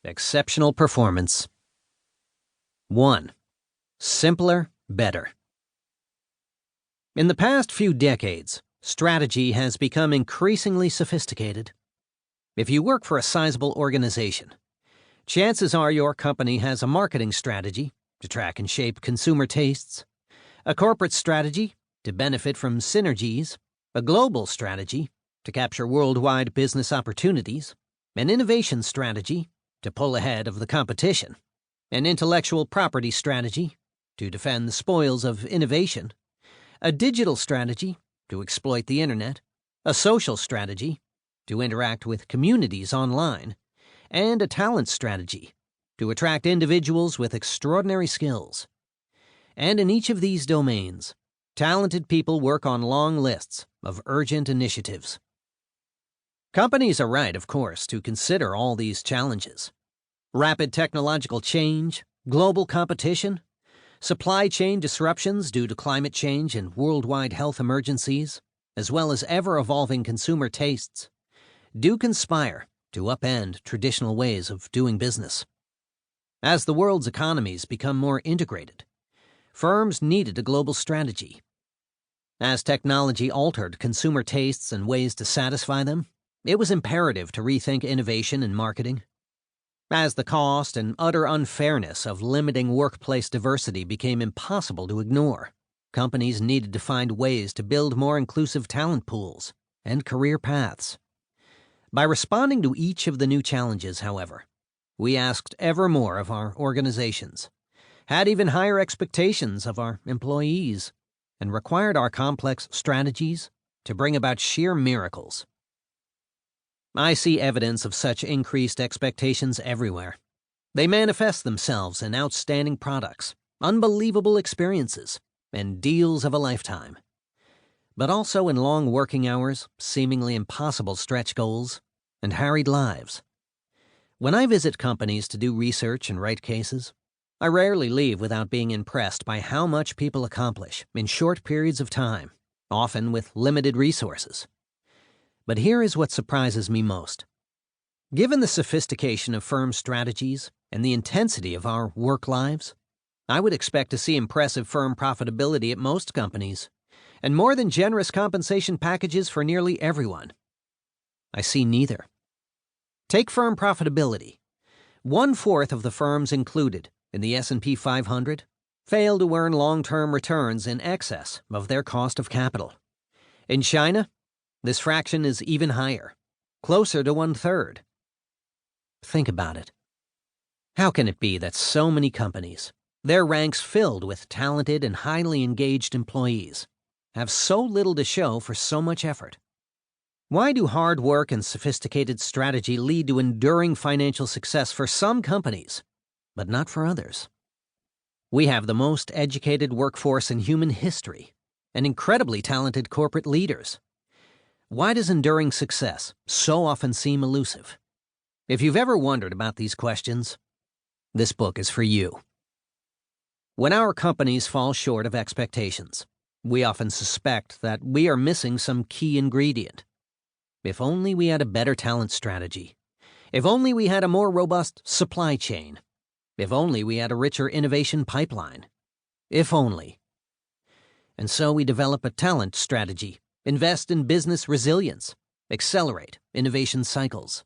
Exceptional performance. 1. Simpler, better. In the past few decades, strategy has become increasingly sophisticated. If you work for a sizable organization, chances are your company has a marketing strategy to track and shape consumer tastes, a corporate strategy to benefit from synergies, a global strategy to capture worldwide business opportunities, an innovation strategy to pull ahead of the competition, an intellectual property strategy to defend the spoils of innovation, a digital strategy to exploit the internet, a social strategy to interact with communities online, and a talent strategy to attract individuals with extraordinary skills. And in each of these domains, talented people work on long lists of urgent initiatives. Companies are right, of course, to consider all these challenges. Rapid technological change, global competition, supply chain disruptions due to climate change and worldwide health emergencies, as well as ever-evolving consumer tastes, do conspire to upend traditional ways of doing business. As the world's economies become more integrated, firms needed a global strategy. As technology altered consumer tastes and ways to satisfy them, it was imperative to rethink innovation and marketing. As the cost and utter unfairness of limiting workplace diversity became impossible to ignore, companies needed to find ways to build more inclusive talent pools and career paths. By responding to each of the new challenges, however, we asked ever more of our organizations, had even higher expectations of our employees, and required our complex strategies to bring about sheer miracles. I see evidence of such increased expectations everywhere. They manifest themselves in outstanding products, unbelievable experiences, and deals of a lifetime. But also in long working hours, seemingly impossible stretch goals, and harried lives. When I visit companies to do research and write cases, I rarely leave without being impressed by how much people accomplish in short periods of time, often with limited resources. But here is what surprises me most. Given the sophistication of firm strategies and the intensity of our work lives, I would expect to see impressive firm profitability at most companies, and more than generous compensation packages for nearly everyone. I see neither. Take firm profitability. 1/4 of the firms included in the S&P 500 fail to earn long-term returns in excess of their cost of capital. In China, this fraction is even higher, closer to 1/3. Think about it. How can it be that so many companies, their ranks filled with talented and highly engaged employees, have so little to show for so much effort? Why do hard work and sophisticated strategy lead to enduring financial success for some companies, but not for others? We have the most educated workforce in human history and incredibly talented corporate leaders. Why does enduring success so often seem elusive? If you've ever wondered about these questions, this book is for you. When our companies fall short of expectations, we often suspect that we are missing some key ingredient. If only we had a better talent strategy. If only we had a more robust supply chain. If only we had a richer innovation pipeline. If only. And so we develop a talent strategy, invest in business resilience, accelerate innovation cycles.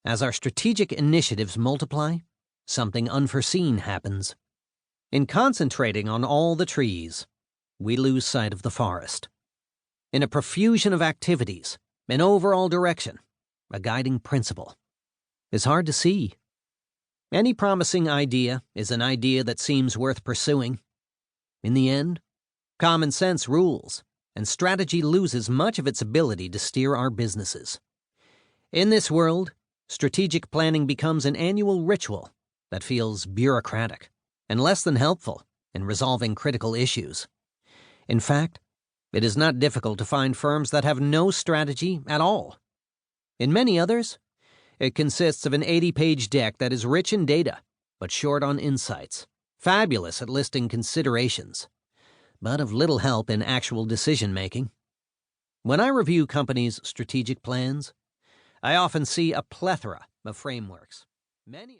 As our strategic initiatives multiply, something unforeseen happens. In concentrating on all the trees, we lose sight of the forest. In a profusion of activities, an overall direction, a guiding principle, is hard to see. Any promising idea is an idea that seems worth pursuing. In the end, common sense rules, and strategy loses much of its ability to steer our businesses. In this world, strategic planning becomes an annual ritual that feels bureaucratic and less than helpful in resolving critical issues. In fact, it is not difficult to find firms that have no strategy at all. In many others, it consists of an 80-page deck that is rich in data, but short on insights, fabulous at listing considerations, but of little help in actual decision-making. When I review companies' strategic plans, I often see a plethora of frameworks. Many